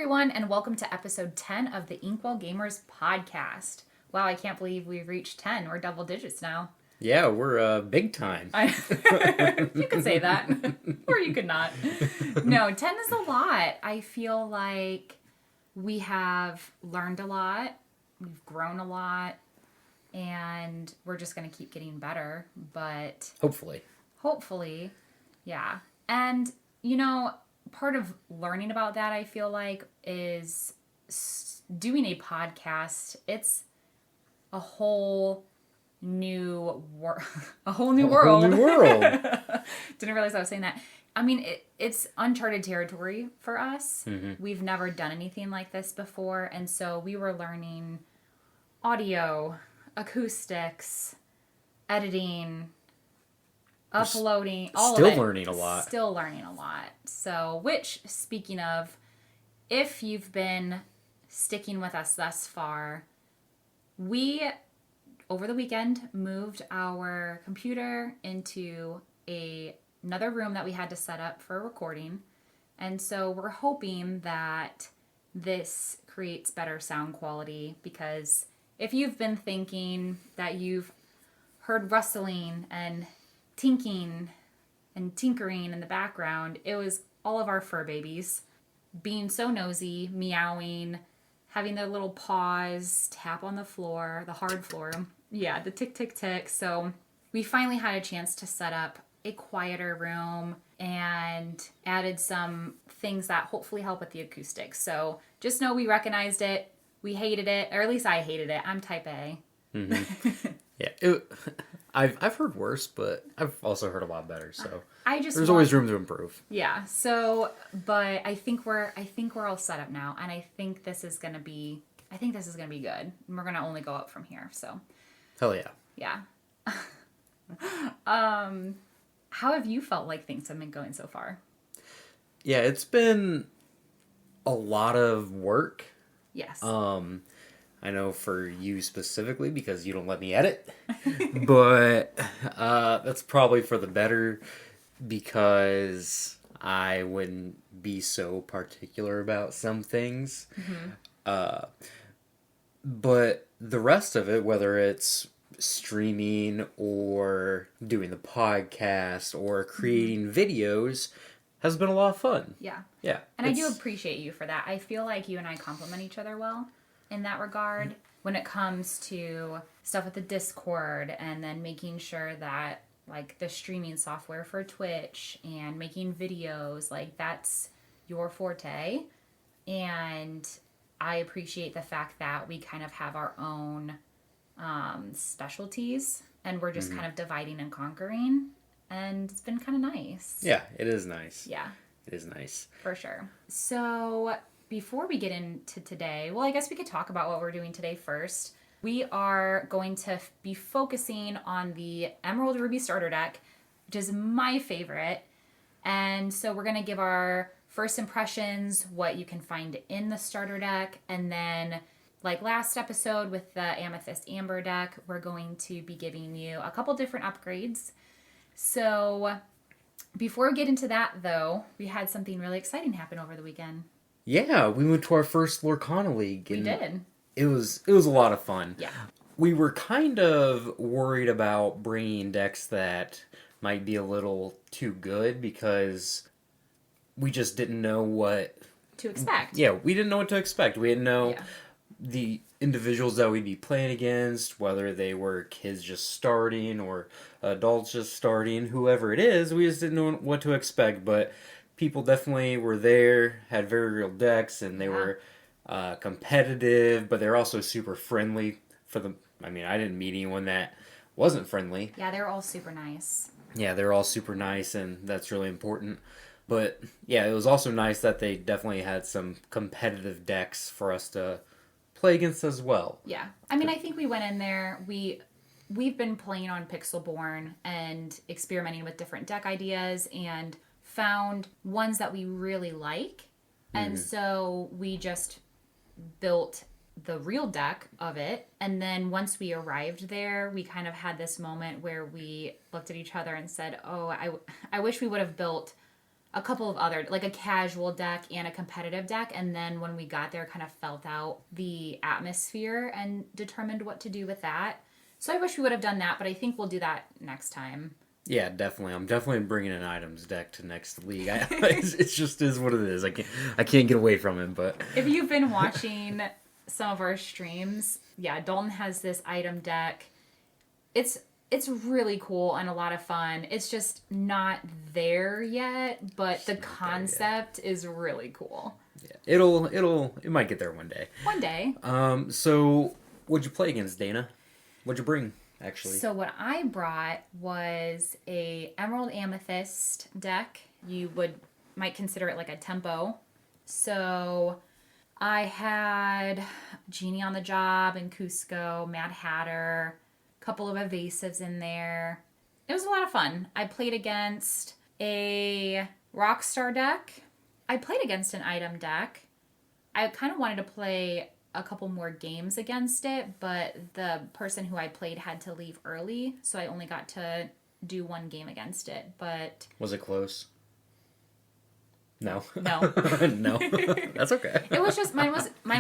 everyone, and welcome to episode 10 of the Inkwell Gamers podcast. Wow, I can't believe we've reached 10. We're double digits now. Yeah, we're big time. You could say that, or you could not. No, 10 is a lot. I feel like we have learned a lot, we've grown a lot, and we're just going to keep getting better. But hopefully, yeah. And, you know, part of learning about that, I feel like, is doing a podcast. It's a whole new world. A whole new world. Didn't realize I was saying that. I mean, it's uncharted territory for us. Mm-hmm. We've never done anything like this before. And so we were learning audio, acoustics, editing, uploading, all of it. Still learning a lot. So, which, speaking of, if you've been sticking with us thus far, we, over the weekend, moved our computer into another room that we had to set up for recording. And so we're hoping that this creates better sound quality, because if you've been thinking that you've heard rustling and tinkering in the background, it was all of our fur babies being so nosy, meowing, having their little paws tap on the floor, the hard floor. Yeah, the tick, tick, tick. So we finally had a chance to set up a quieter room and added some things that hopefully help with the acoustics. So just know we recognized it. We hated it, or at least I hated it. I'm type A. Mm-hmm. Yeah, I've heard worse, but I've also heard a lot better. So there's always room to improve. Yeah. So, but I think we're all set up now, and I think this is gonna be good. And we're gonna only go up from here. So. Hell yeah. Yeah. How have you felt like things have been going so far? Yeah, it's been a lot of work. Yes. I know for you specifically because you don't let me edit, but that's probably for the better because I wouldn't be so particular about some things. Mm-hmm. But the rest of it, whether it's streaming or doing the podcast or creating videos, has been a lot of fun. Yeah. Yeah. And I do appreciate you for that. I feel like you and I complement each other well in that regard when it comes to stuff with the Discord, and then making sure that, like, the streaming software for Twitch and making videos, like, that's your forte. And I appreciate the fact that we kind of have our own specialties, and we're just kind of dividing and conquering, and it's been kind of nice. Yeah, it is nice. Yeah. It is nice. For sure. So before we get into today, well, I guess we could talk about what we're doing today first. We are going to be focusing on the Emerald Ruby Starter Deck, which is my favorite. And so we're going to give our first impressions, what you can find in the starter deck, and then, like last episode with the Amethyst Amber deck, we're going to be giving you a couple different upgrades. So before we get into that, though, we had something really exciting happen over the weekend. Yeah, we went to our first Lorcana League. We did. It was a lot of fun. Yeah. We were kind of worried about bringing decks that might be a little too good because we just didn't know what to expect. Yeah, we didn't know what to expect. We didn't know the individuals that we'd be playing against, whether they were kids just starting or adults just starting, whoever it is. We just didn't know what to expect, but people definitely were there, had very real decks, and they were competitive, but they're also super friendly. I didn't meet anyone that wasn't friendly. Yeah, they're all super nice. Yeah, they're all super nice, and that's really important. But yeah, it was also nice that they definitely had some competitive decks for us to play against as well. Yeah. I mean, I think we went in there, we've been playing on Pixelborn and experimenting with different deck ideas and found ones that we really like. And so we just built the real deck of it. And then once we arrived there, we kind of had this moment where we looked at each other and said, oh, I wish we would have built a couple of other, like a casual deck and a competitive deck. And then when we got there, kind of felt out the atmosphere and determined what to do with that. So I wish we would have done that, but I think we'll do that next time. Yeah, definitely. I'm definitely bringing an items deck to next league. It just is what it is. I can't get away from it. But if you've been watching some of our streams, yeah, Dalton has this item deck. It's really cool and a lot of fun. It's just not there yet, but the concept is really cool. Yeah, it might get there one day. One day. So what'd you play against, Dana? What'd you bring, actually? So what I brought was a Emerald Amethyst deck. You might consider it like a tempo. So I had Genie on the Job and Cusco, Mad Hatter, couple of evasives in there. It was a lot of fun. I played against a Rockstar deck. I played against an item deck. I kind of wanted to play a couple more games against it, but the person who I played had to leave early, so I only got to do one game against it. But was it close? No. No. No. That's okay. It was just mine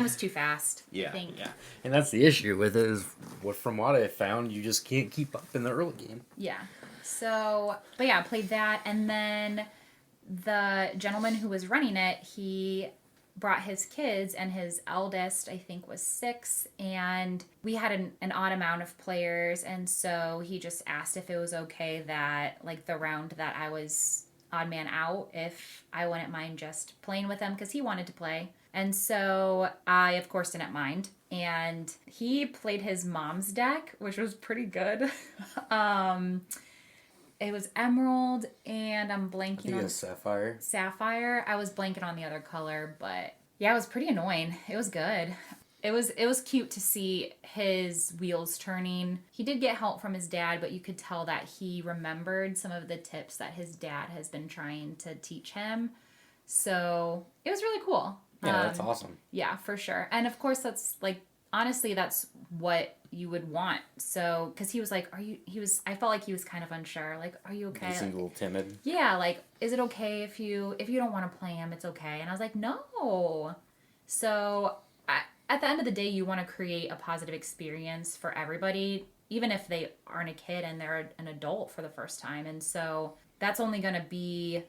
was too fast. Yeah. I think. Yeah. And that's the issue with it is from what I found, you just can't keep up in the early game. Yeah. So, but yeah, I played that, and then the gentleman who was running it, he brought his kids, and his eldest, I think, was 6, and we had an odd amount of players, and so he just asked if it was okay that, like, the round that I was odd man out, if I wouldn't mind just playing with him, because he wanted to play. And so I, of course, didn't mind. And he played his mom's deck, which was pretty good. It was Emerald, and I'm blanking on Sapphire. Sapphire. I was blanking on the other color, but yeah, it was pretty annoying. It was good. It was cute to see his wheels turning. He did get help from his dad, but you could tell that he remembered some of the tips that his dad has been trying to teach him. So it was really cool. Yeah, that's awesome. Yeah, for sure. And of course, that's like, honestly, that's what you would want. So, because he was like, I felt like he was kind of unsure. Like, are you okay? He seemed a little timid. Yeah, like, is it okay if you don't want to play him? It's okay. And I was like, no. So, at the end of the day, you want to create a positive experience for everybody, even if they aren't a kid and they're an adult for the first time. And so that's going to be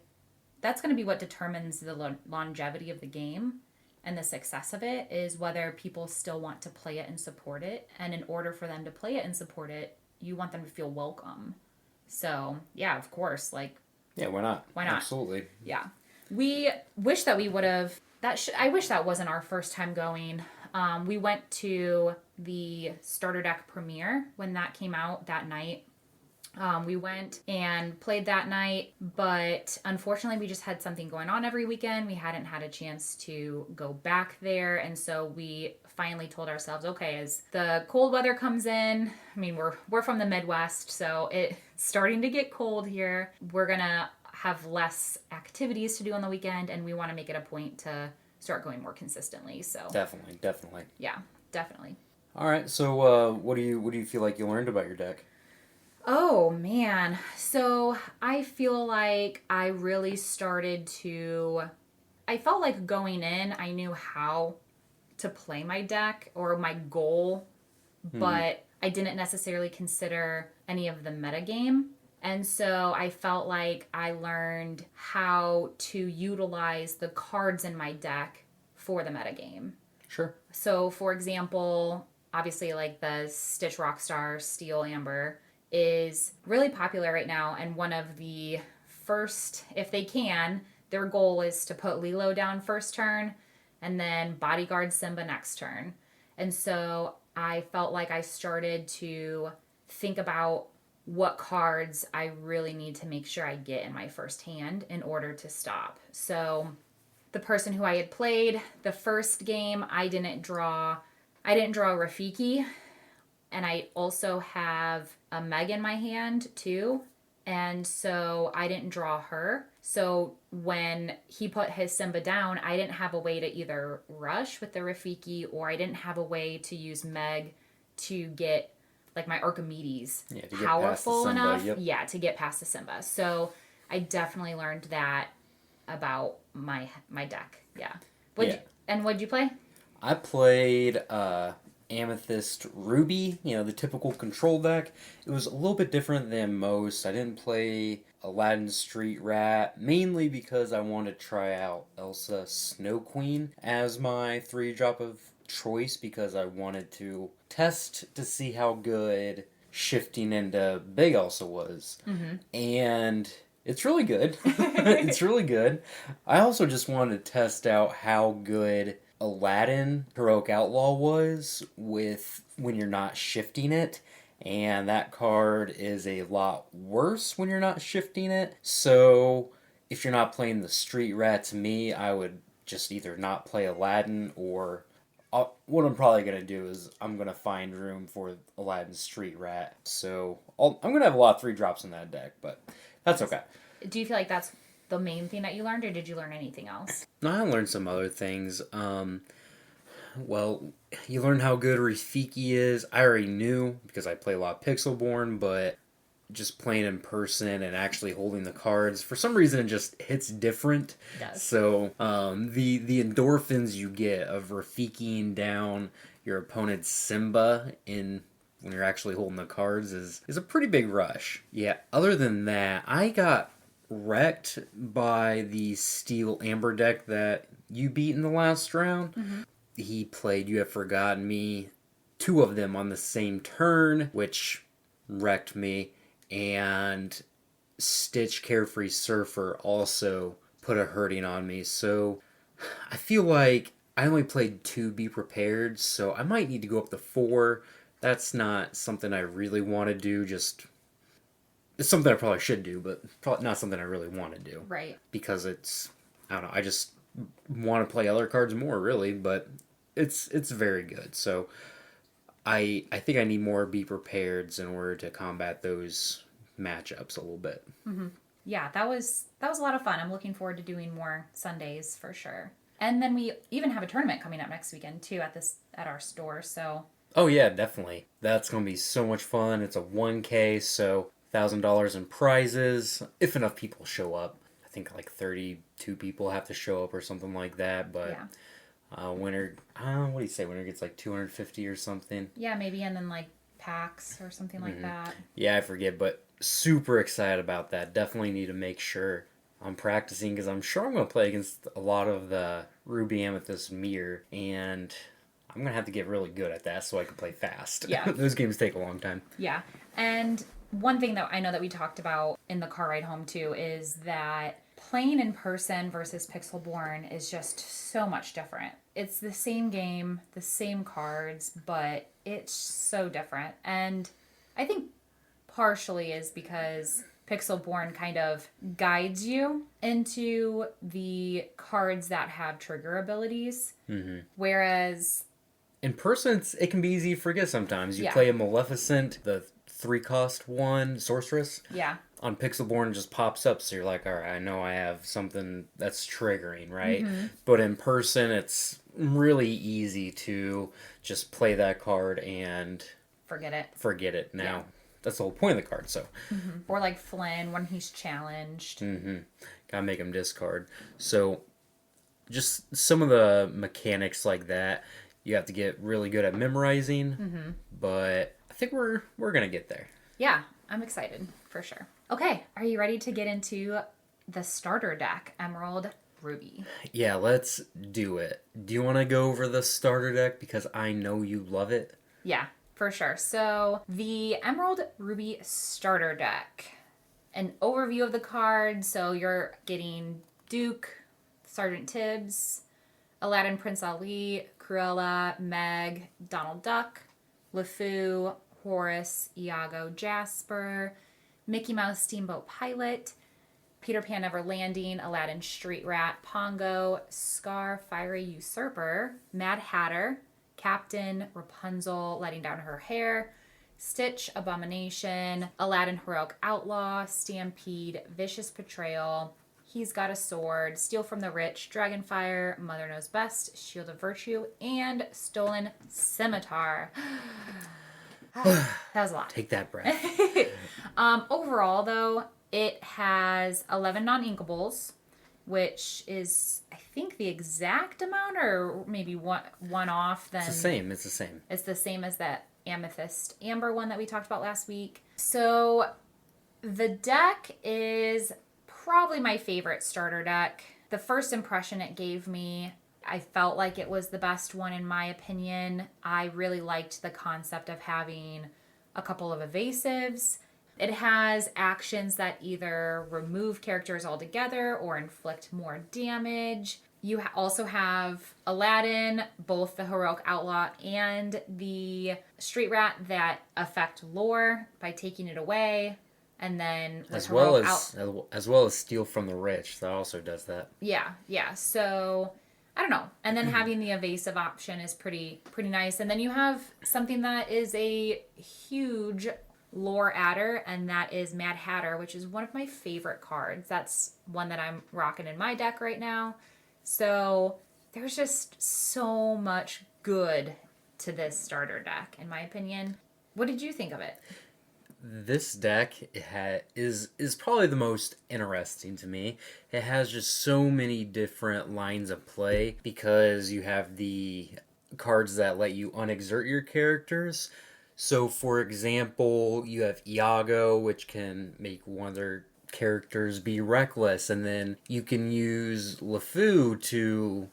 what determines the longevity of the game and the success of it, is whether people still want to play it and support it. And in order for them to play it and support it, you want them to feel welcome. So, yeah, of course, like... Yeah, why not? Why not? Absolutely. Yeah. We wish that we would have... I wish that wasn't our first time going. We went to the starter deck premiere when that came out that night. We went and played that night, but unfortunately we just had something going on every weekend. We hadn't had a chance to go back there, and so we finally told ourselves, okay, as the cold weather comes in, I mean, we're from the Midwest, so it's starting to get cold here. We're gonna have less activities to do on the weekend, and we want to make it a point to start going more consistently. So Definitely. yeah, definitely. All right, so what do you feel like you learned about your deck? Oh, man. So I feel like I really started to... I felt like going in, I knew how to play my deck or my goal, but I didn't necessarily consider any of the metagame. And so I felt like I learned how to utilize the cards in my deck for the metagame. Sure. So, for example, obviously like the Stitch Rockstar Steel Amber is really popular right now, and one of the first, if they can, their goal is to put Lilo down first turn and then Bodyguard Simba next turn. And so I felt like I started to think about what cards I really need to make sure I get in my first hand in order to stop. So the person who I had played the first game, I didn't draw Rafiki, and I also have a Meg in my hand too. And so I didn't draw her. So when he put his Simba down, I didn't have a way to either rush with the Rafiki, or I didn't have a way to use Meg to get like my Archimedes powerful enough. Yep. Yeah, to get past the Simba. So I definitely learned that about my deck. Yeah. What'd you play? I played Amethyst Ruby, the typical control deck. It was a little bit different than most. I didn't play Aladdin Street Rat, mainly because I wanted to try out Elsa Snow Queen as my 3-drop of choice, because I wanted to test to see how good shifting into Big Elsa was. Mm-hmm. And it's really good. It's really good. I also just wanted to test out how good Aladdin Heroic Outlaw was with when you're not shifting it. And that card is a lot worse when you're not shifting it. So if you're not playing the Street Rat, to me, I would just either not play Aladdin, or what I'm probably going to do is I'm going to find room for Aladdin Street Rat. So I'm going to have a lot of 3-drops in that deck, but that's okay. Do you feel like that's the main thing that you learned, or did you learn anything else? No, I learned some other things. Well, you learn how good Rafiki is. I already knew because I play a lot of Pixelborn, but just playing in person and actually holding the cards, for some reason, it just hits different. It does. So the endorphins you get of Rafikiing down your opponent's Simba when you're actually holding the cards is a pretty big rush. Yeah, other than that, I got wrecked by the Steel Amber deck that you beat in the last round. Mm-hmm. He played You Have Forgotten Me, 2 of them on the same turn, which wrecked me. And Stitch Carefree Surfer also put a hurting on me. So I feel like I only played 2 Be Prepared, so I might need to go up to 4. That's not something I really want to do. It's something I probably should do, but probably not something I really want to do. Right. Because I don't know, I just want to play other cards more, really, but it's very good. So I think I need more Be Prepareds in order to combat those matchups a little bit. Mm-hmm. Yeah, that was a lot of fun. I'm looking forward to doing more Sundays for sure. And then we even have a tournament coming up next weekend too at our store. So. Oh yeah, definitely. That's gonna be so much fun. It's a 1K, so $1,000 in prizes if enough people show up. I think like 32 people have to show up or something like that. But winner, what do you say? Winner gets like 250 or something. Yeah, maybe, and then like packs or something like that. Yeah, I forget, but super excited about that. Definitely need to make sure I'm practicing, because I'm sure I'm going to play against a lot of the Ruby Amethyst Mirror, and I'm going to have to get really good at that so I can play fast. Yeah. Those games take a long time. Yeah, and one thing that I know that we talked about in the car ride home too is that playing in person versus Pixelborn is just so much different. It's the same game, the same cards, but it's so different. And I think partially is because Pixelborn kind of guides you into the cards that have trigger abilities. Mm-hmm. Whereas in person, it can be easy to forget sometimes. You play a Maleficent, the 3-cost one, Sorceress. Yeah. On Pixelborn, it just pops up, so you're like, all right, I know I have something that's triggering, right? Mm-hmm. But in person, it's really easy to just play that card and forget it. Now, yeah. That's the whole point of the card, so. Mm-hmm. Or like Flynn, when he's challenged. Mm-hmm. Gotta make him discard. So, just some of the mechanics like that, you have to get really good at memorizing, but I think we're gonna get there. Yeah, I'm excited, for sure. Okay, are you ready to get into the starter deck, Emerald Ruby? Yeah, let's do it. Do you want to go over the starter deck? Because I know you love it. Yeah, for sure. So, the Emerald Ruby starter deck. An overview of the cards. So, you're getting Duke, Sergeant Tibbs, Aladdin Prince Ali, Cruella, Meg, Donald Duck, LeFou, Horace, Iago, Jasper, Mickey Mouse Steamboat Pilot, Peter Pan Never Landing, Aladdin Street Rat, Pongo, Scar Fiery Usurper, Mad Hatter, Captain Rapunzel Letting Down Her Hair, Stitch Abomination, Aladdin Heroic Outlaw, Stampede, Vicious Betrayal, He's Got a Sword, Steal from the Rich, Dragonfire, Mother Knows Best, Shield of Virtue, and Stolen Scimitar. That was a lot. Take that breath. Overall, though, it has 11 non-inkables. which is, I think, the exact amount, or maybe one off. Then It's the same. It's the same. It's the same as that Amethyst Amber one that we talked about last week. So the deck is probably my favorite starter deck. The first impression it gave me, I felt like it was the best one in my opinion. I really liked the concept of having a couple of evasives. It has actions that either remove characters altogether or inflict more damage. You also have Aladdin, both the Heroic Outlaw and the Street Rat, that affect lore by taking it away. And then as well as Steal from the Rich, that also does that. Yeah. So I don't know. And then having the evasive option is pretty nice. And then you have something that is a huge lore adder, and that is Mad Hatter, which is one of my favorite cards. That's one that I'm rocking in my deck right now. So there's just so much good to this starter deck, in my opinion. What did you think of it? This deck is probably the most interesting to me. It has just so many different lines of play because you have the cards that let you unexert your characters. So, for example, you have Iago, which can make one of their characters be reckless, and then you can use LeFou to...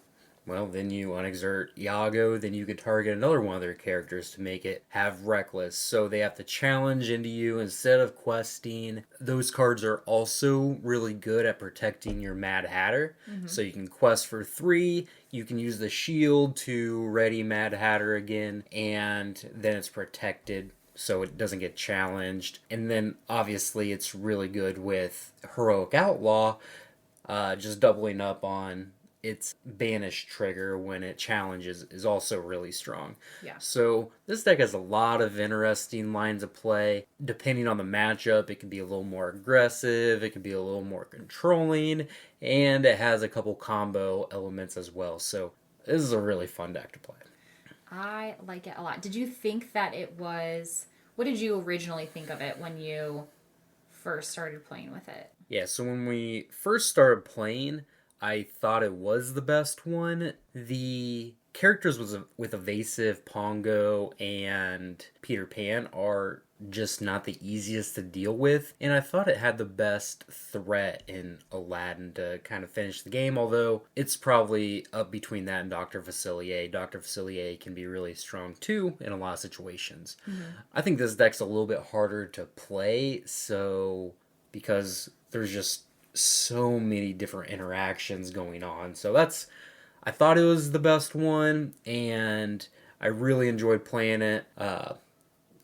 Well, then you unexert Iago, then you could target another one of their characters to make it have Reckless. So they have to challenge into you instead of questing. Those cards are also really good at protecting your Mad Hatter. Mm-hmm. So you can quest for 3, you can use the shield to ready Mad Hatter again, and then it's protected so it doesn't get challenged. And then obviously it's really good with Heroic Outlaw, just doubling up on its banish trigger when it challenges is also really strong. Yeah. So this deck has a lot of interesting lines of play. Depending on the matchup, it can be a little more aggressive, it can be a little more controlling, and it has a couple combo elements as well. So this is a really fun deck to play. I like it a lot. Did you think that it was... What did you originally think of it when you first started playing with it? Yeah, so when we first started playing, I thought it was the best one. The characters with Evasive, Pongo, and Peter Pan are just not the easiest to deal with. And I thought it had the best threat in Aladdin to kind of finish the game, although it's probably up between that and Dr. Facilier. Dr. Facilier can be really strong too in a lot of situations. Mm-hmm. I think this deck's a little bit harder to play, so because there's just so many different interactions going on. So I thought it was the best one, and I really enjoyed playing it.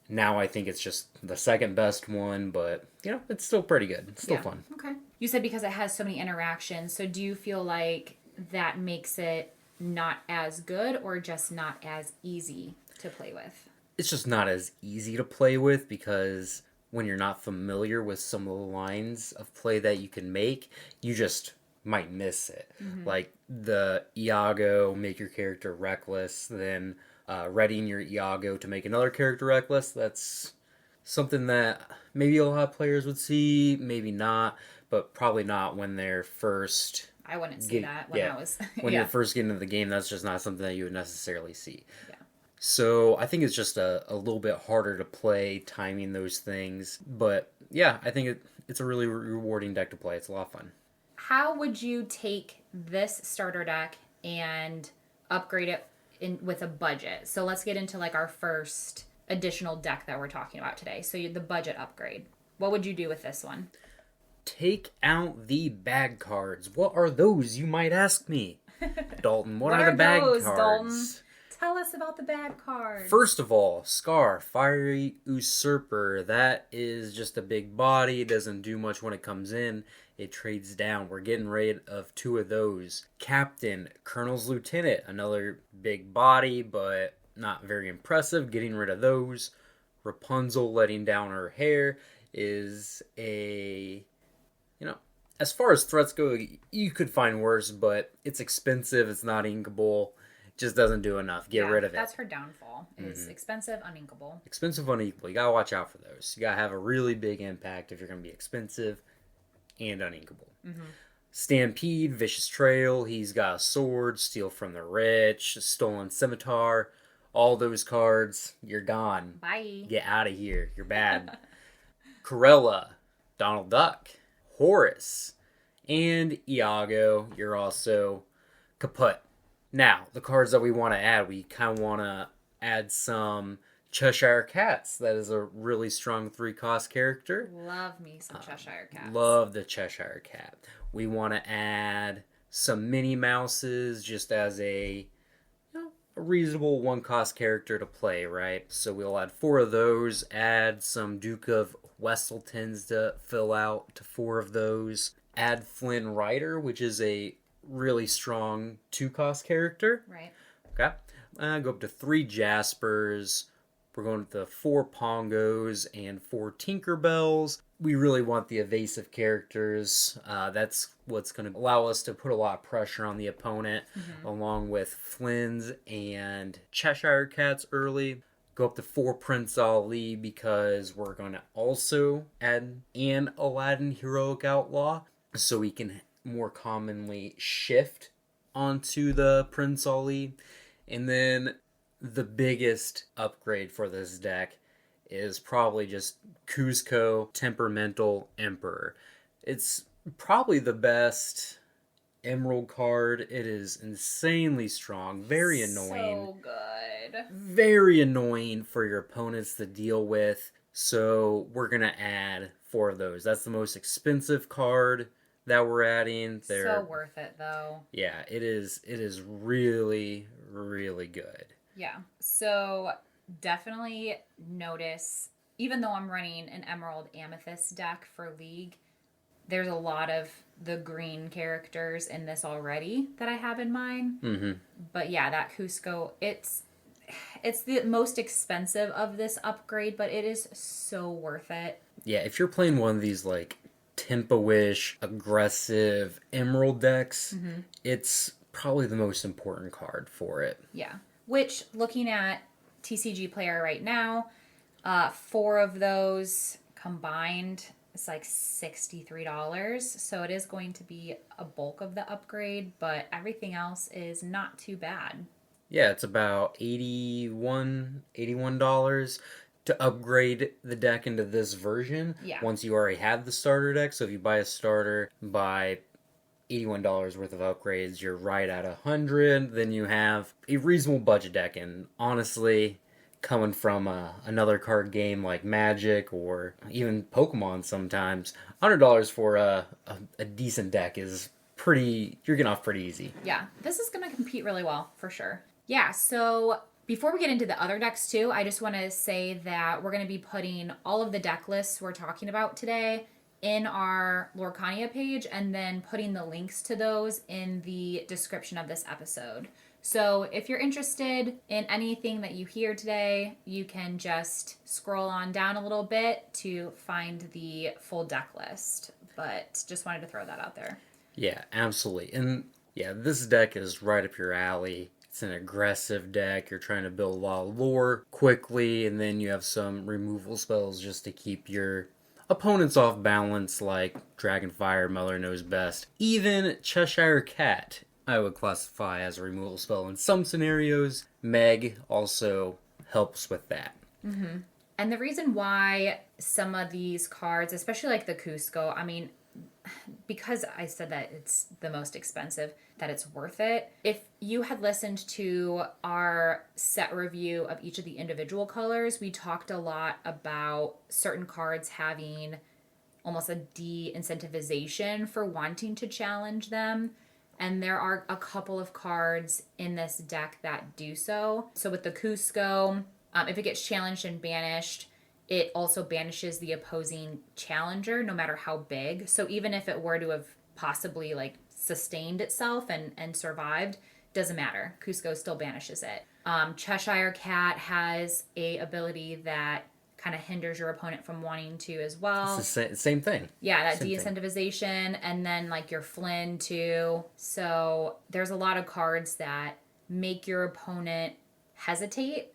Now I think it's just the second best one, but it's still pretty good. It's still fun. Okay. You said because it has so many interactions, so do you feel like that makes it not as good or just not as easy to play with? It's just not as easy to play with because when you're not familiar with some of the lines of play that you can make, you just might miss it. Mm-hmm. Like the Iago, make your character reckless, then readying your Iago to make another character reckless. That's something that maybe a lot of players would see, maybe not, but probably not when they're first... I wouldn't see that when I was... When you're first getting into the game, that's just not something that you would necessarily see. Yeah. So I think it's just a little bit harder to play, timing those things. But yeah, I think it's a really rewarding deck to play. It's a lot of fun. How would you take this starter deck and upgrade it with a budget? So let's get into like our first additional deck that we're talking about today. So the budget upgrade. What would you do with this one? Take out the bag cards. What are those, you might ask me? Dalton, what are the bag cards? Dalton? Tell us about the bad cards. First of all, Scar, Fiery Usurper. That is just a big body. It doesn't do much when it comes in. It trades down. We're getting rid of 2 of those. Captain, Colonel's Lieutenant. Another big body, but not very impressive. Getting rid of those. Rapunzel, letting down her hair, is a... as far as threats go, you could find worse, but it's expensive. It's not inkable. Just doesn't do enough. Get rid of it. That's her downfall. Is expensive, uninkable. Expensive, uninkable. You gotta watch out for those. You gotta have a really big impact if you're gonna be expensive and uninkable. Mm-hmm. Stampede, Vicious Trail, he's got a sword, Steal from the Rich, Stolen Scimitar. All those cards, you're gone. Bye. Get out of here. You're bad. Corella, Donald Duck, Horace, and Iago, you're also kaput. Now, the cards that we want to add, we kind of want to add some Cheshire Cats. That is a really strong 3-cost character. Love me some Cheshire Cats. Love the Cheshire Cat. We want to add some Minnie Mouses just as a reasonable 1-cost character to play, right? So we'll add 4 of those, add some Duke of Wesseltons to fill out to 4 of those, add Flynn Rider, which is a really strong 2-cost character. Right. Okay. Go up to 3 Jaspers. We're going to 4 Pongos and 4 Tinkerbells. We really want the evasive characters. That's what's going to allow us to put a lot of pressure on the opponent, along with Flynn's and Cheshire Cats early. Go up to 4 Prince Ali because we're going to also add an Aladdin Heroic Outlaw so we can more commonly shift onto the Prince Ali. And then the biggest upgrade for this deck is probably just Kuzco Temperamental Emperor. It's probably the best Emerald card. It is insanely strong, very annoying. So good. Very annoying for your opponents to deal with. So we're going to add 4 of those. That's the most expensive card that we're adding. So worth it, though. Yeah, it is really, really good. Yeah. So definitely notice, even though I'm running an Emerald Amethyst deck for League, there's a lot of the green characters in this already that I have in mind. Mm-hmm. But yeah, that Cusco, it's the most expensive of this upgrade, but it is so worth it. Yeah, if you're playing one of these like tempo-ish, aggressive Emerald decks, it's probably the most important card for it. Yeah. Which, looking at TCG Player right now, 4 of those combined, it's like $63. So it is going to be a bulk of the upgrade, but everything else is not too bad. Yeah, it's about $81 to upgrade the deck into this version. Yeah. Once you already have the starter deck. So if you buy a starter, buy $81 worth of upgrades, you're right at $100. Then you have a reasonable budget deck. And honestly, coming from another card game like Magic or even Pokemon sometimes, $100 for a decent deck is pretty, you're getting off pretty easy. Yeah, this is going to compete really well, for sure. Yeah, so before we get into the other decks too, I just want to say that we're going to be putting all of the deck lists we're talking about today in our Lorcania page, and then putting the links to those in the description of this episode. So if you're interested in anything that you hear today, you can just scroll on down a little bit to find the full deck list. But just wanted to throw that out there. Yeah, absolutely. And yeah, this deck is right up your alley. It's an aggressive deck. You're trying to build a lot of lore quickly, and then you have some removal spells just to keep your opponents off balance, like Dragonfire, Mother Knows Best. Even Cheshire Cat, I would classify as a removal spell in some scenarios. Meg also helps with that. Mm-hmm. And the reason why some of these cards, especially like the Cusco, I mean, because I said that it's the most expensive, that it's worth it. If you had listened to our set review of each of the individual colors, we talked a lot about certain cards having almost a de-incentivization for wanting to challenge them. And there are a couple of cards in this deck that do so. So with the Cusco, if it gets challenged and banished, it also banishes the opposing challenger, no matter how big. So even if it were to have possibly like sustained itself and survived, doesn't matter. Cusco still banishes it. Cheshire Cat has a ability that kind of hinders your opponent from wanting to as well. It's the same thing. Yeah, that de-incentivization. And then like your Flynn too. So there's a lot of cards that make your opponent hesitate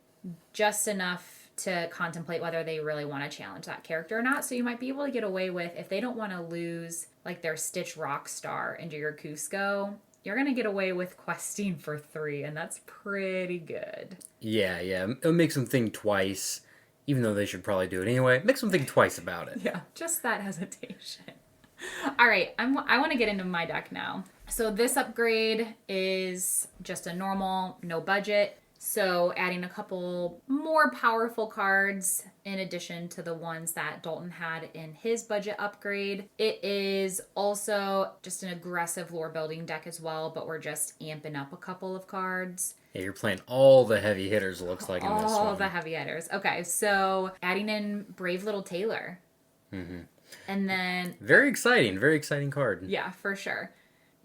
just enough to contemplate whether they really want to challenge that character or not. So you might be able to get away with, if they don't want to lose like their Stitch Rockstar into your Cusco, you're going to get away with questing for 3, and that's pretty good. Yeah. It makes them think twice, even though they should probably do it anyway. Makes them think twice about it. Yeah, just that hesitation. All right, I want to get into my deck now. So this upgrade is just a normal, no budget. So adding a couple more powerful cards in addition to the ones that Dalton had in his budget upgrade. It is also just an aggressive lore building deck as well, but we're just amping up a couple of cards. Yeah, you're playing all the heavy hitters, looks like, in this one. All the heavy hitters. Okay, so adding in Brave Little Tailor. Mm-hmm. And then... Very exciting card. Yeah, for sure.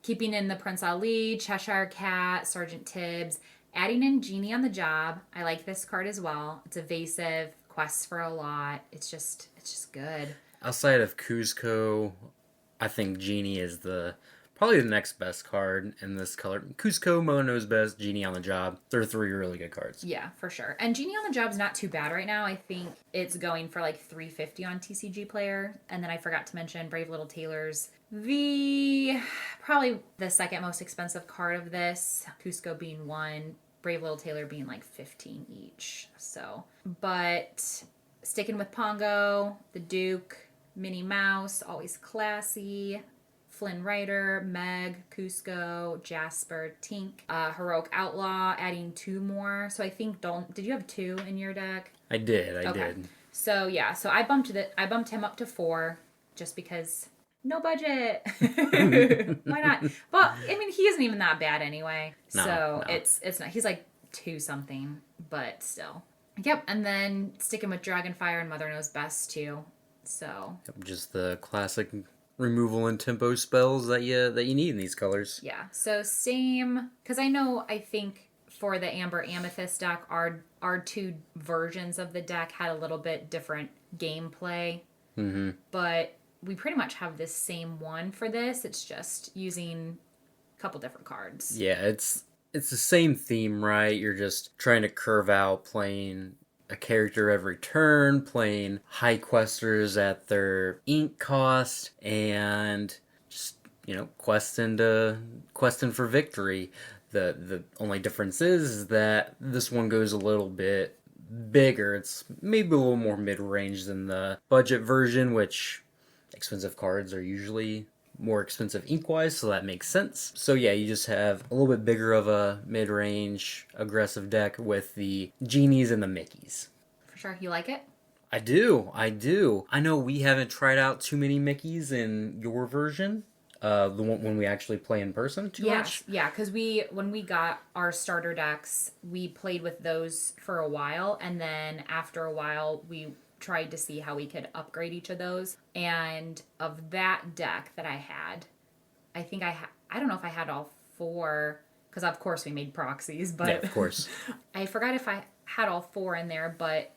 Keeping in the Prince Ali, Cheshire Cat, Sergeant Tibbs. Adding in Genie on the Job. I like this card as well. It's evasive, quests for a lot. It's just good. Outside of Cusco, I think Genie is probably the next best card in this color. Cusco, Mono's best, Genie on the Job. They're 3 really good cards. Yeah, for sure. And Genie on the Job's not too bad right now. I think it's going for like $350 on TCG Player. And then I forgot to mention Brave Little Tailor's probably the second most expensive card of this. Cusco being 1, Brave Little Tailor being like 15 each. So, but sticking with Pongo, the Duke, Minnie Mouse, always classy. Flynn Rider, Meg, Cusco, Jasper, Tink, Heroic Outlaw, adding 2 more. So I think did you have 2 in your deck? I did. So yeah, so I bumped him up to 4 just because no budget. Why not? Well, I mean, he isn't even that bad anyway. No. It's not. He's like 2 something, but still. Yep, and then sticking with Dragonfire and Mother Knows Best too. So just the classic removal and tempo spells that you need in these colors. Yeah. So same, because I think for the Amber Amethyst deck, our 2 versions of the deck had a little bit different gameplay. Mm-hmm. But we pretty much have this same one for this. It's just using a couple different cards. Yeah, it's the same theme, right? You're just trying to curve out playing a character every turn, playing high questers at their ink cost, and just, questing for victory. The only difference is that this one goes a little bit bigger. It's maybe a little more mid-range than the budget version, which expensive cards are usually more expensive ink-wise, so that makes sense. So yeah, you just have a little bit bigger of a mid-range aggressive deck with the Genies and the Mickeys. For sure. You like it? I do. I know we haven't tried out too many Mickeys in your version. The one when we actually play in person too much? Yeah, because when we got our starter decks, we played with those for a while, and then after a while, we tried to see how we could upgrade each of those. And of that deck that I had, I think I don't know if I had all 4, because of course we made proxies, but yeah, of course. I forgot if I had all 4 in there, but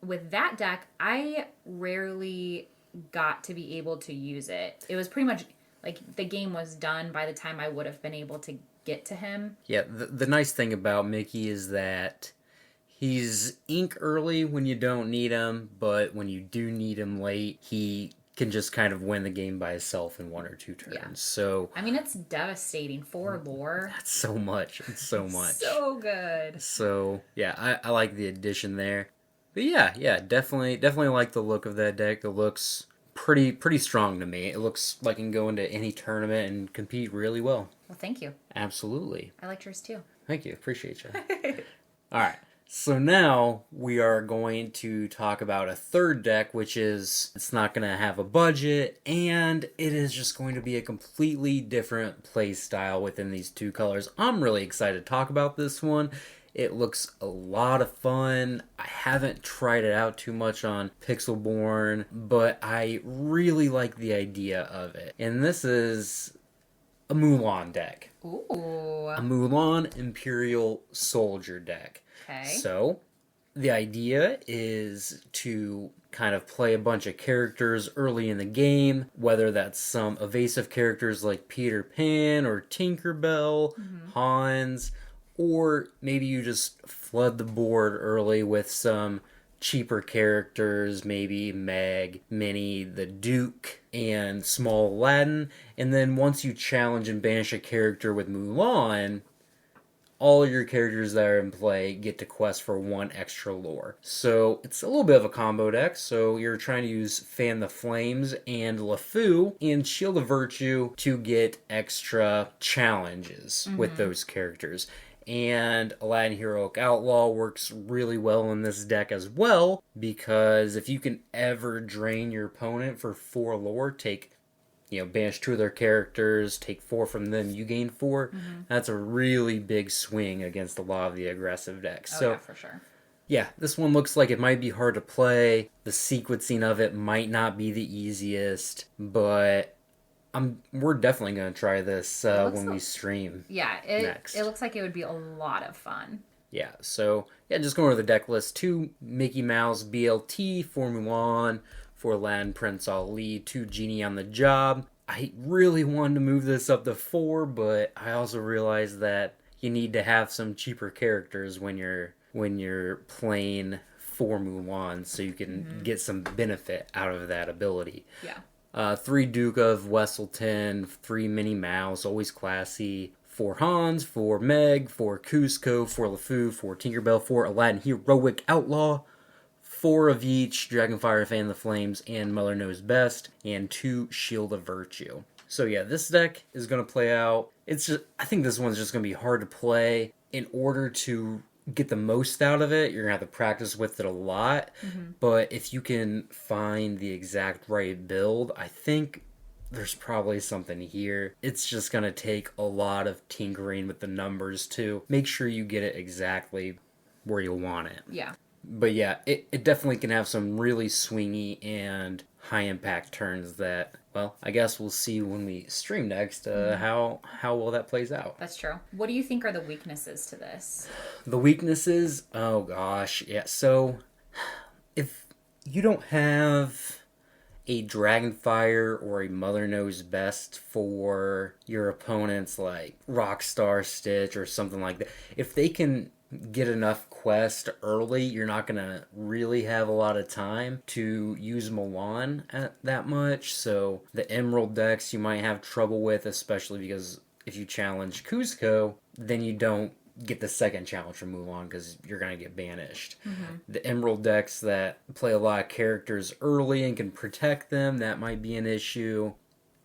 with that deck, I rarely got to be able to use it. It was pretty much like the game was done by the time I would have been able to get to him. Yeah, the nice thing about Mickey is that he's ink early when you don't need him, but when you do need him late, he can just kind of win the game by himself in 1 or 2 turns. Yeah. So I mean, it's devastating for lore. That's so much. It's so much. So good. So yeah, I like the addition there. But yeah, definitely like the look of that deck. It looks pretty strong to me. It looks like it can go into any tournament and compete really well. Well, thank you. Absolutely. I liked yours too. Thank you. Appreciate you. All right. So now we are going to talk about a third deck, which is, it's not going to have a budget, and it is just going to be a completely different play style within these 2 colors. I'm really excited to talk about this one. It looks a lot of fun. I haven't tried it out too much on Pixelborn, but I really like the idea of it. And this is a Mulan deck. Ooh. A Mulan Imperial Soldier deck. Okay. So, the idea is to kind of play a bunch of characters early in the game, whether that's some evasive characters like Peter Pan or Tinkerbell, Hans, or maybe you just flood the board early with some cheaper characters, maybe Meg, Minnie, the Duke, and Small Aladdin. And then once you challenge and banish a character with Mulan, all your characters that are in play get to quest for 1 extra lore. So it's a little bit of a combo deck. So you're trying to use Fan the Flames and LeFou and Shield of Virtue to get extra challenges with those characters. And Aladdin Heroic Outlaw works really well in this deck as well, because if you can ever drain your opponent for 4 lore, banish 2 of their characters, take 4 from them, you gain 4. That's a really big swing against a lot of the aggressive decks. Yeah, for sure. Yeah, this one looks like it might be hard to play. The sequencing of it might not be the easiest, but we're definitely going to try this when we stream. Yeah, next. It looks like it would be a lot of fun. Yeah, so just going over the deck list. 2 Mickey Mouse BLT for Mulan, for Aladdin Prince Ali, 2 Genie on the Job. I really wanted to move this up to 4, but I also realized that you need to have some cheaper characters when you're playing for Mulan, so you can get some benefit out of that ability. Yeah. 3 Duke of Wesselton, 3 Minnie Mouse, always classy. 4 Hans, 4 Meg, 4 Cusco, 4 LeFou, 4 Tinkerbell, 4 Aladdin Heroic Outlaw, 4 of each Dragonfire, Fan the Flames, and Mother Knows Best, and 2 Shield of Virtue. So yeah, this deck is going to play out. I think this one's just going to be hard to play. In order to get the most out of it, you're going to have to practice with it a lot. But if you can find the exact right build, I think there's probably something here. It's just going to take a lot of tinkering with the numbers to make sure you get it exactly where you want it. Yeah. But yeah, it definitely can have some really swingy and high impact turns that, well, I guess we'll see when we stream next how well that plays out. That's true. What do you think are the weaknesses to this? The weaknesses? Oh gosh, yeah. So if you don't have a Dragonfire or a Mother Knows Best for your opponents, like Rockstar Stitch or something like that, if they can get enough quest early, you're not going to really have a lot of time to use Mulan that much. So the Emerald decks you might have trouble with, especially because if you challenge Cusco, then you don't get the second challenge from Mulan because you're going to get banished. The Emerald decks that play a lot of characters early and can protect them, that might be an issue.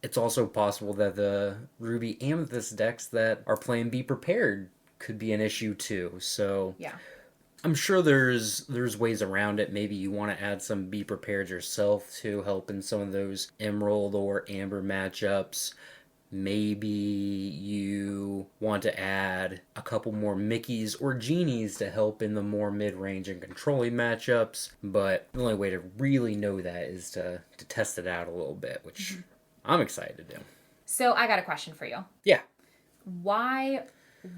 It's also possible that the Ruby Amethyst decks that are playing Be Prepared could be an issue too. So yeah, I'm sure there's ways around it. Maybe you want to add some Be Prepared yourself to help in some of those Emerald or Amber matchups. Maybe you want to add a couple more Mickeys or Genies to help in the more mid-range and controlling matchups. But the only way to really know that is to test it out a little bit, which I'm excited to do. So I got a question for you. Yeah. Why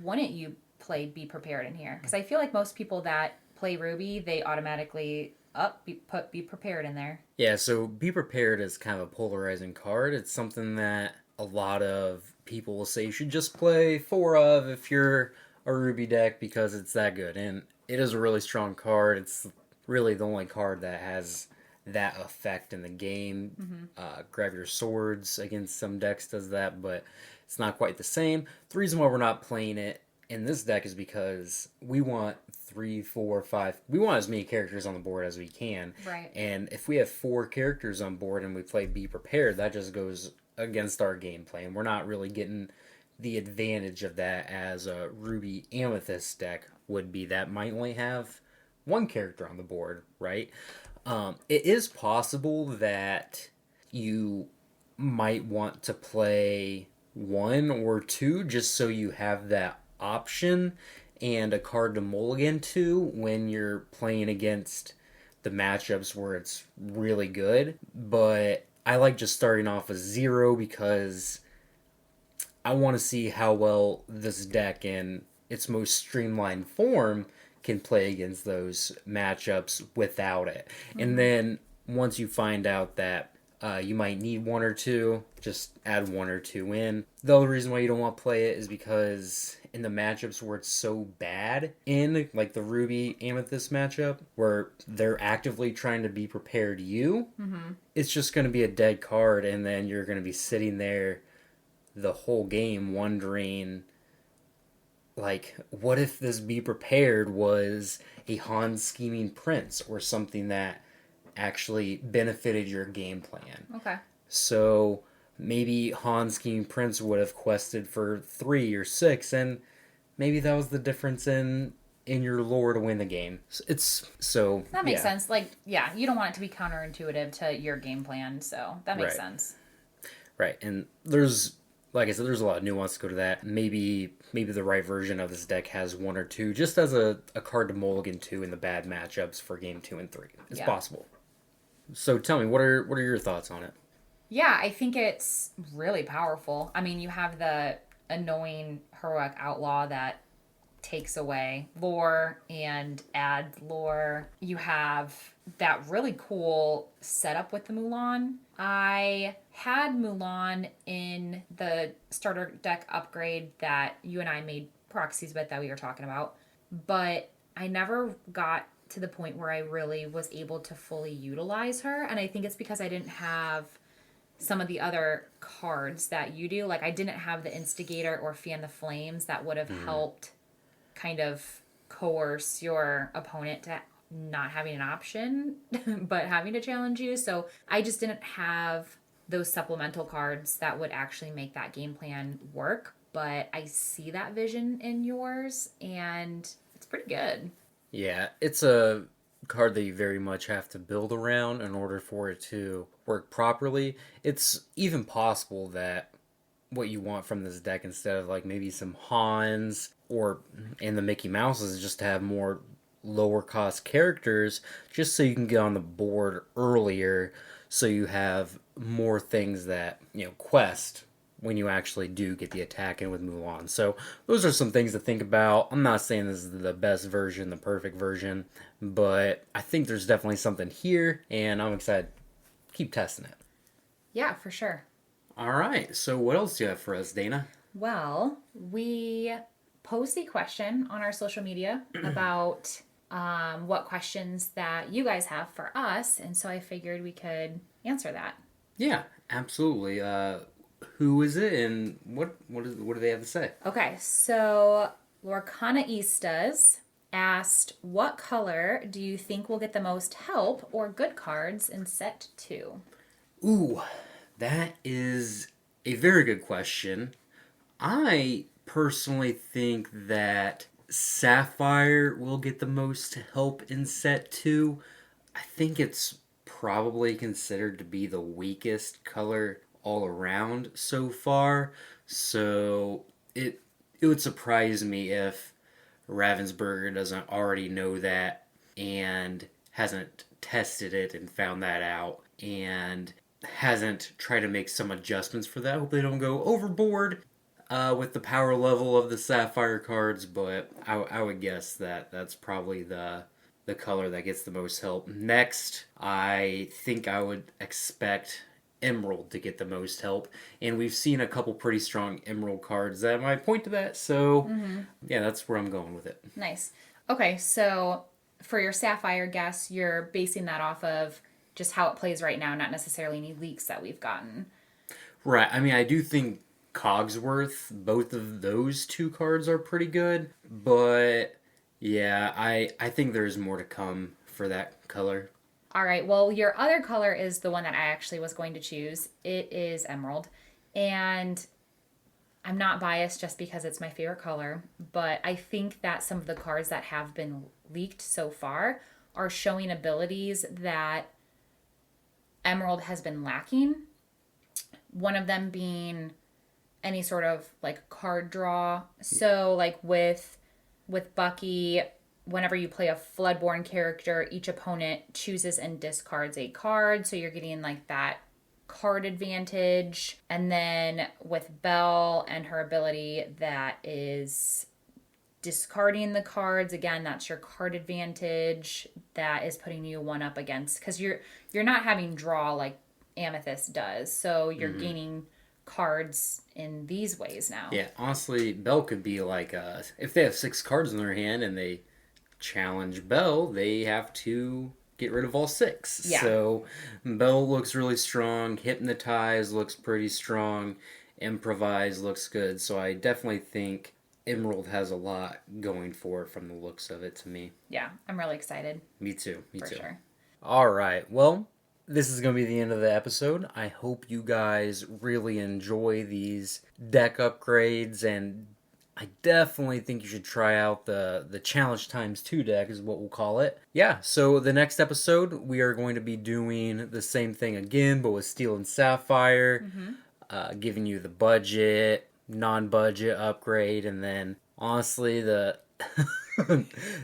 wouldn't you play Be Prepared in here? Because I feel like most people that play Ruby, they automatically put Be Prepared in there. Yeah, so Be Prepared is kind of a polarizing card. It's something that a lot of people will say you should just play 4 of if you're a Ruby deck because it's that good. And it is a really strong card. It's really the only card that has that effect in the game. Grab Your Swords against some decks does that, but it's not quite the same. The reason why we're not playing it in this deck is because we want 3, 4, 5. We want as many characters on the board as we can. Right. And if we have 4 characters on board and we play Be Prepared, that just goes against our gameplay. And we're not really getting the advantage of that as a Ruby Amethyst deck would be. That might only have 1 character on the board, right? It is possible that you might want to play 1 or 2 just so you have that option and a card to mulligan to when you're playing against the matchups where it's really good. But I like just starting off with 0 because I want to see how well this deck in its most streamlined form can play against those matchups without it. And then once you find out that, You might need one or two. Just add one or two in. The other reason why you don't want to play it is because in the matchups where it's so bad, in like the Ruby Amethyst matchup, where they're actively trying to be prepared it's just going to be a dead card, and then you're going to be sitting there the whole game wondering, like, what if this be prepared was a Han scheming prince or something that actually benefited your game plan. Okay. So maybe Han scheming prince would have quested for 3 or 6, and maybe that was the difference in your lore to win the game. It's so that makes sense. Like, yeah, you don't want it to be counterintuitive to your game plan, so that makes sense. Right, and there's, like I said, there's a lot of nuance to go to that. Maybe the right version of this deck has one or two, just as a card to mulligan to in the bad matchups for game 2 and 3. It's possible. So tell me, what are your thoughts on it? Yeah, I think it's really powerful. I mean, you have the annoying heroic outlaw that takes away lore and adds lore. You have that really cool setup with the Mulan. I had Mulan in the starter deck upgrade that you and I made proxies with that we were talking about, but I never got to the point where I really was able to fully utilize her, and I think it's because I didn't have some of the other cards that you do. Like, I didn't have the Instigator or Fan the Flames that would have helped kind of coerce your opponent to not having an option, but having to challenge you. So I just didn't have those supplemental cards that would actually make that game plan work. But I see that vision in yours, and it's pretty good. Yeah, it's a card that you very much have to build around in order for it to work properly. It's even possible that what you want from this deck, instead of like maybe some Hans or in the Mickey Mouses, is just to have more lower cost characters, just so you can get on the board earlier, so you have more things that, quest when you actually do get the attack in with Mulan. So those are some things to think about. I'm not saying this is the best version, the perfect version, but I think there's definitely something here, and I'm excited to keep testing it. Yeah, for sure. All right, so what else do you have for us, Dana? Well, we posed a question on our social media about what questions that you guys have for us, and so I figured we could answer that. Yeah, absolutely. Who is it, and what do they have to say? Okay, so Lorcanaistas asked, what color do you think will get the most help or good cards in set 2? Ooh, that is a very good question. I personally think that Sapphire will get the most help in set 2. I think it's probably considered to be the weakest color all around so far. So it would surprise me if Ravensburger doesn't already know that and hasn't tested it and found that out and hasn't tried to make some adjustments for that. I hope they don't go overboard with the power level of the Sapphire cards, but I would guess that that's probably the color that gets the most help. Next, I think I would expect Emerald to get the most help, and we've seen a couple pretty strong Emerald cards that might point to that, so yeah, that's where I'm going with it. Nice. Okay, so for your Sapphire guess, you're basing that off of just how it plays right now, not necessarily any leaks that we've gotten. Right, I mean, I do think Cogsworth, both of those two cards are pretty good, but yeah, I think there's more to come for that color. All right, well, your other color is the one that I actually was going to choose. It is Emerald, and I'm not biased just because it's my favorite color, but I think that some of the cards that have been leaked so far are showing abilities that Emerald has been lacking. One of them being any sort of like card draw. So like with Bucky, whenever you play a Floodborn character, each opponent chooses and discards a card. So you're getting like that card advantage. And then with Belle and her ability that is discarding the cards, again, that's your card advantage that is putting you one up against, because you're not having draw like Amethyst does. So you're gaining cards in these ways now. Yeah, honestly, Belle could be like, if they have 6 cards in their hand and they challenge Belle, they have to get rid of all 6. Yeah. So Belle looks really strong. Hypnotize looks pretty strong. Improvise looks good. So I definitely think Emerald has a lot going for it from the looks of it to me. Yeah, I'm really excited. Me too. Me for too. Sure. All right. Well, this is going to be the end of the episode. I hope you guys really enjoy these deck upgrades, and I definitely think you should try out the Challenge Times 2 deck is what we'll call it. Yeah, so the next episode, we are going to be doing the same thing again, but with Steel and Sapphire, giving you the budget, non-budget upgrade, and then honestly the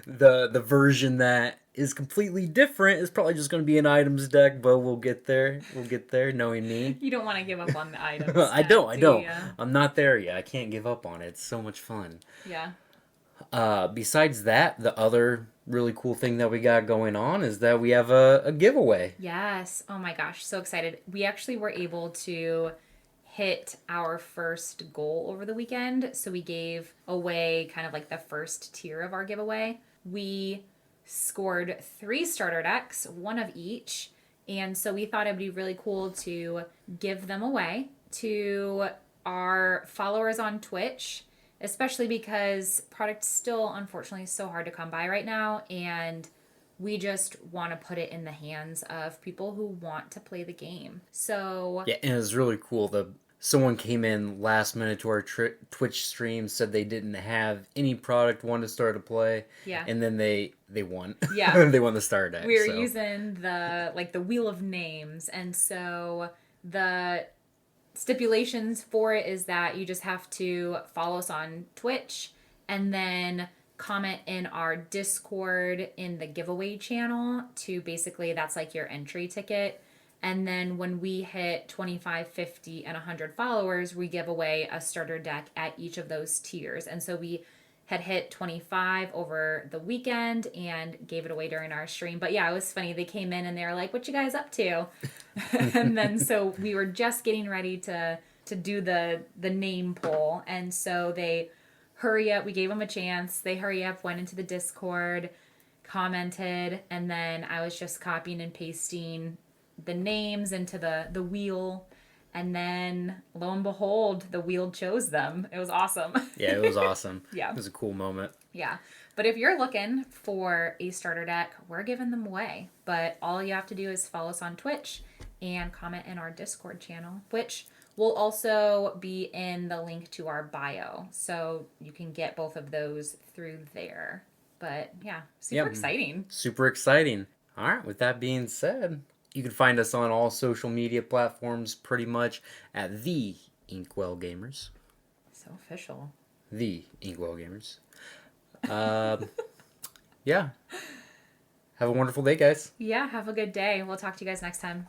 the version that is completely different is probably just going to be an items deck, but we'll get there. We'll get there, knowing me. You don't want to give up on the items. I don't. You? I'm not there yet. I can't give up on it. It's so much fun. Yeah. Besides that, the other really cool thing that we got going on is that we have a giveaway. Yes. Oh my gosh, so excited. We actually were able to hit our first goal over the weekend. So we gave away kind of like the first tier of our giveaway. We scored 3 starter decks, 1 of each. And so we thought it would be really cool to give them away to our followers on Twitch, especially because product's still unfortunately so hard to come by right now. And we just want to put it in the hands of people who want to play the game. So yeah, and it was really cool. Someone came in last minute to our Twitch stream, said they didn't have any product, wanted to start to play. Yeah. And then they won. Yeah. They won the starter deck. We were using the wheel of names, and so the stipulations for it is that you just have to follow us on Twitch and then comment in our Discord in the giveaway channel to basically, that's like your entry ticket. And then when we hit 25, 50, and 100 followers, we give away a starter deck at each of those tiers. And so we had hit 25 over the weekend and gave it away during our stream. But yeah, it was funny. They came in and they were like, what you guys up to? And then so we were just getting ready to do the name poll. And so they hurry up. We gave them a chance. They hurry up, went into the Discord, commented, and then I was just copying and pasting the names into the wheel, and then lo and behold, the wheel chose them. It was awesome. Yeah, it was awesome. Yeah. It was a cool moment. Yeah. But if you're looking for a starter deck, we're giving them away. But all you have to do is follow us on Twitch and comment in our Discord channel, which will also be in the link to our bio. So you can get both of those through there. But yeah, super exciting. Super exciting. All right, with that being said, you can find us on all social media platforms pretty much at The Inkwell Gamers. So official. The Inkwell Gamers. Yeah. Have a wonderful day, guys. Yeah, have a good day. We'll talk to you guys next time.